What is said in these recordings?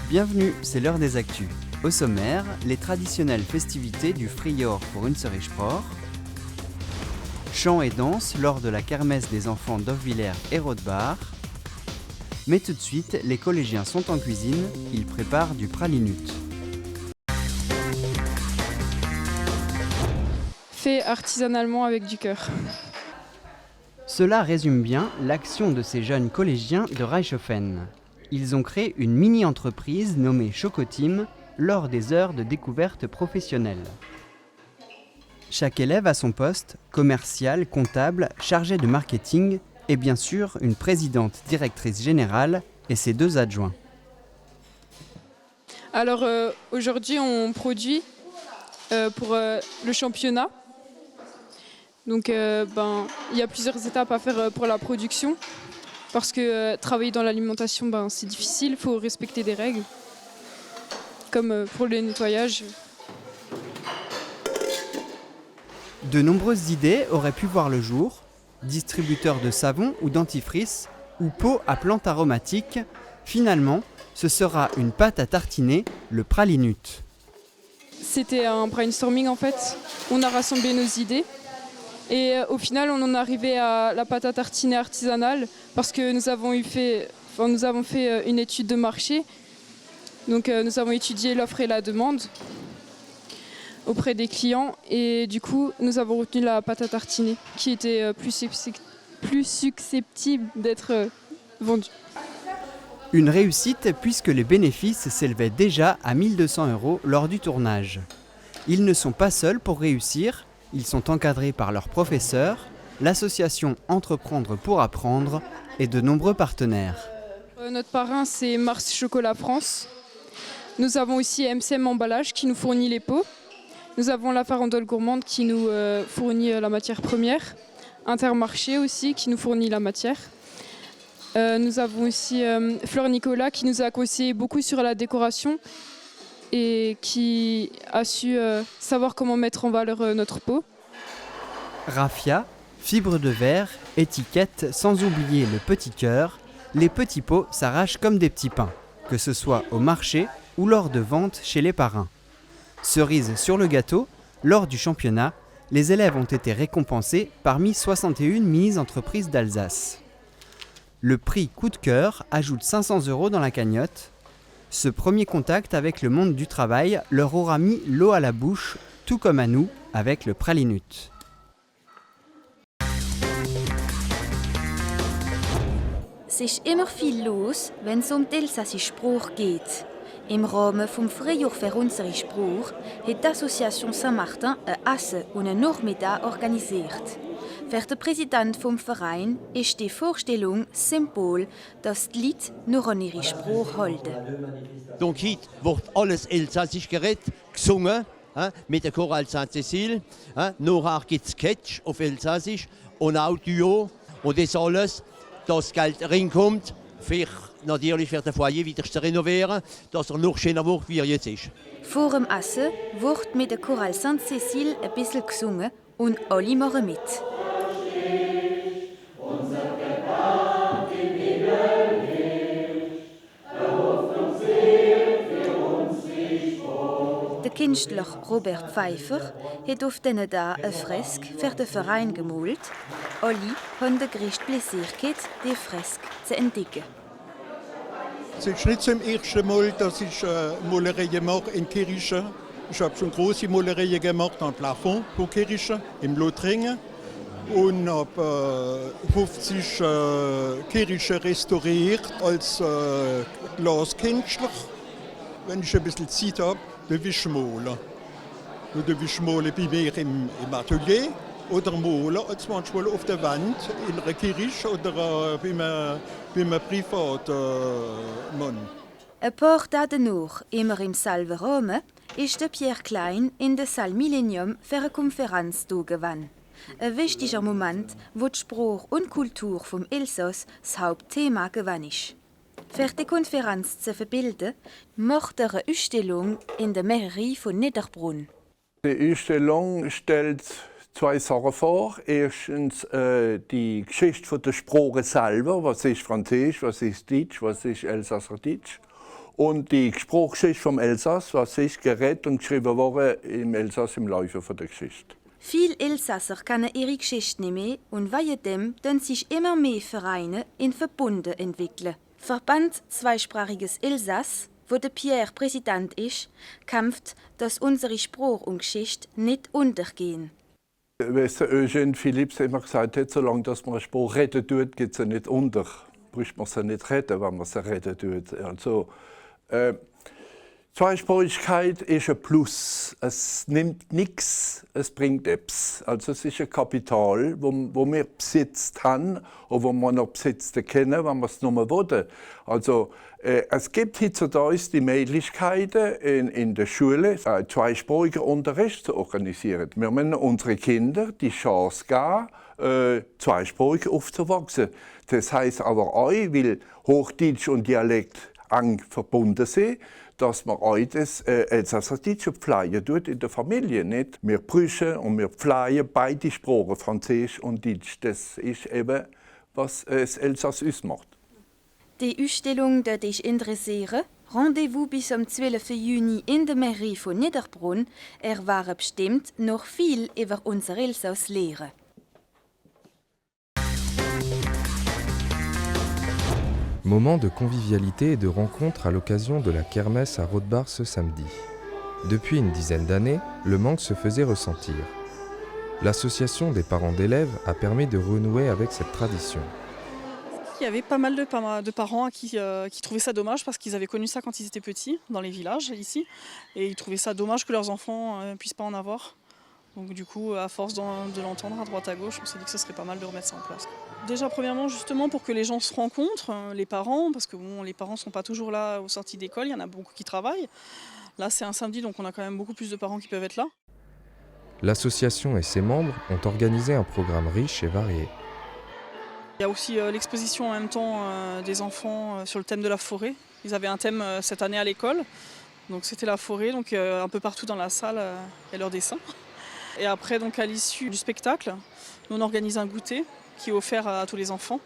Bienvenue, c'est l'heure des actus. Au sommaire, les traditionnelles festivités du Frior pour Unserich-Sprach, chant et danse lors de la kermesse des enfants d'Hofwiller et Rothbach. Mais tout de suite, les collégiens sont en cuisine, ils préparent du pralinut. Fait artisanalement avec du cœur. Cela résume bien l'action de ces jeunes collégiens de Reichshofen. Ils ont créé une mini-entreprise nommée Chocoteam lors des heures de découverte professionnelle. Chaque élève a son poste, commercial, comptable, chargé de marketing et bien sûr une présidente directrice générale et ses 2 adjoints. Alors aujourd'hui on produit pour le championnat. Donc il y a plusieurs étapes à faire pour la production. Parce que travailler dans l'alimentation, c'est difficile, il faut respecter des règles. Comme pour le nettoyage. De nombreuses idées auraient pu voir le jour, distributeurs de savon ou dentifrice, ou pots à plantes aromatiques. Finalement, ce sera une pâte à tartiner, le pralinut. C'était un brainstorming en fait, on a rassemblé nos idées. Et au final, on en est arrivé à la pâte à tartiner artisanale parce que nous avons fait une étude de marché. Donc nous avons étudié l'offre et la demande auprès des clients et du coup, nous avons retenu la pâte à tartiner qui était plus susceptible d'être vendue. Une réussite puisque les bénéfices s'élevaient déjà à 1 200 € lors du tournage. Ils ne sont pas seuls pour réussir. Ils sont encadrés par leurs professeurs, l'association Entreprendre pour apprendre et de nombreux partenaires. Notre parrain, c'est Mars Chocolat France. Nous avons aussi MCM Emballage qui nous fournit les pots. Nous avons la Farandole Gourmande qui nous fournit la matière première. Intermarché aussi qui nous fournit la matière. Nous avons aussi Fleur Nicolas qui nous a conseillé beaucoup sur la décoration et qui a su savoir comment mettre en valeur notre pot. Raffia, fibres de verre, étiquettes, sans oublier le petit cœur, les petits pots s'arrachent comme des petits pains, que ce soit au marché ou lors de ventes chez les parrains. Cerise sur le gâteau, lors du championnat, les élèves ont été récompensés parmi 61 mini-entreprises d'Alsace. Le prix coup de cœur ajoute 500 € dans la cagnotte. Ce premier contact avec le monde du travail leur aura mis l'eau à la bouche, tout comme à nous avec le pralinut. Es ist immer viel los, wenn es die elsässische Sprache geht. Im Rahmen des Frior für unsere Sprache hat die Association Saint-Martin ein Essen und einen Nachmittag organisiert. Für den Präsidenten des Vereins ist die Vorstellung Symbol, dass die Leute nur an ihre Sprache halten. Donc heute wird alles elsassisch geredet, gesungen, mit der Choral Saint-Cécile. Nachher gibt es Sketch auf Elsassisch und auch Duo. Und das alles, das Geld reinkommt, natürlich für das Foyer wieder zu renovieren, dass noch schöner wird, wie er jetzt ist. Vor dem Essen wird mit der Choral Saint-Cécile ein bisschen gesungen und alle machen mit. Der Künstler Robert Pfeiffer hat auf diesen Tagen eine Freske für den Verein gemalt. Alle haben den größten Plaisir gehabt, die Freske zu entdecken. Es ist nicht zum ersten Mal, dass ich Malereien mache in Kirchen. Ich habe schon große Malereien gemacht am Plafond von Kirchen, im Lothringen. Und habe 50 Kirchen restauriert als Glaskünstler. Wenn ich ein bisschen Zeit habe, dann will ich malen. Und dann will ich malen bei mir im Atelier oder malen als manchmal auf der Wand in einer Kirche oder bei einem Privatmann. Ein paar Tage danach, immer im selben Rahmen, ist der Pierre Klein in der Salle Millennium für eine Konferenz gewann. Ein wichtiger Moment, wo die Sprache und Kultur vom Elsass das Hauptthema gewann ist. Für die Konferenz zu verbilden, macht er eine Ausstellung in der Mairie von Niederbrunn. Die Ausstellung stellt 2 Sachen vor. Erstens die Geschichte der Sprache selber. Was ist Französisch, was ist Deutsch, was ist Elsasserdeutsch. Und die Gesprächsgeschichte vom Elsass, was sich geredet und geschrieben wurde im Elsass im Laufe der Geschichte. Viel Elsasser kennen ihre Geschichte nicht mehr und weil dem dann sich immer mehr Vereine in Verbunde entwickeln. Verband Zweisprachiges Elsass, wo der Pierre Präsident ist, kämpft, dass unsere Sprache und Geschichte nicht untergehen. Weißt du, Eugène Philips immer gesagt hat, solange dass man eine Sprache retten tut, geht sie nicht unter. Braucht man sie nicht retten, wenn man sie retten tut. Also, Zweisprachigkeit ist ein Plus. Es nimmt nichts, es bringt etwas. Also es ist ein Kapital, wo wir besitzt haben oder wo wir noch besitzen können, wenn wir es nur mal wollen. Also es gibt heutzutage die Möglichkeiten, in der Schule zweisprachigen Unterricht zu organisieren. Wir müssen unseren Kindern die Chance geben, zweisprachig aufzuwachsen. Das heisst aber auch, weil Hochdeutsch und Dialekt eng verbunden sind, dass man auch das Elsasserdeutsche pflegen tut in der Familie. Nicht? Wir prüfen und wir pflegen beide Sprachen, Französisch und Deutsch. Das ist eben, was das Elsass ausmacht. Die Ausstellung, die dich interessieren, Rendezvous bis am 12. Juni in der Mairie von Niederbrunn, erfahren bestimmt noch viel über unser Elsass lehren. Moment de convivialité et de rencontre à l'occasion de la kermesse à Rothbard ce samedi. Depuis une dizaine d'années, le manque se faisait ressentir. L'association des parents d'élèves a permis de renouer avec cette tradition. Il y avait pas mal de parents qui trouvaient ça dommage parce qu'ils avaient connu ça quand ils étaient petits, dans les villages ici, et ils trouvaient ça dommage que leurs enfants ne puissent pas en avoir. Donc du coup, à force de l'entendre à droite à gauche, on s'est dit que ce serait pas mal de remettre ça en place. Déjà, premièrement, justement pour que les gens se rencontrent, les parents, parce que bon, les parents ne sont pas toujours là aux sorties d'école, il y en a beaucoup qui travaillent. Là, c'est un samedi, donc on a quand même beaucoup plus de parents qui peuvent être là. L'association et ses membres ont organisé un programme riche et varié. Il y a aussi l'exposition en même temps des enfants sur le thème de la forêt. Ils avaient un thème cette année à l'école, donc c'était la forêt, donc un peu partout dans la salle, il y a leurs dessins. Et après, donc, à l'issue du spectacle, nous on organise un goûter qui est offert à tous les enfants,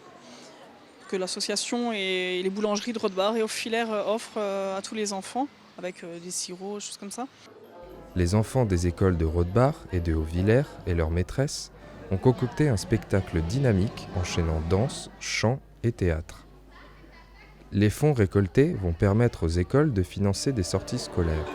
que l'association et les boulangeries de Rothbard et Auffilaire offrent à tous les enfants, avec des sirops, des choses comme ça. Les enfants des écoles de Rothbard et de Haut-Villers et leurs maîtresses ont concocté un spectacle dynamique enchaînant danse, chant et théâtre. Les fonds récoltés vont permettre aux écoles de financer des sorties scolaires.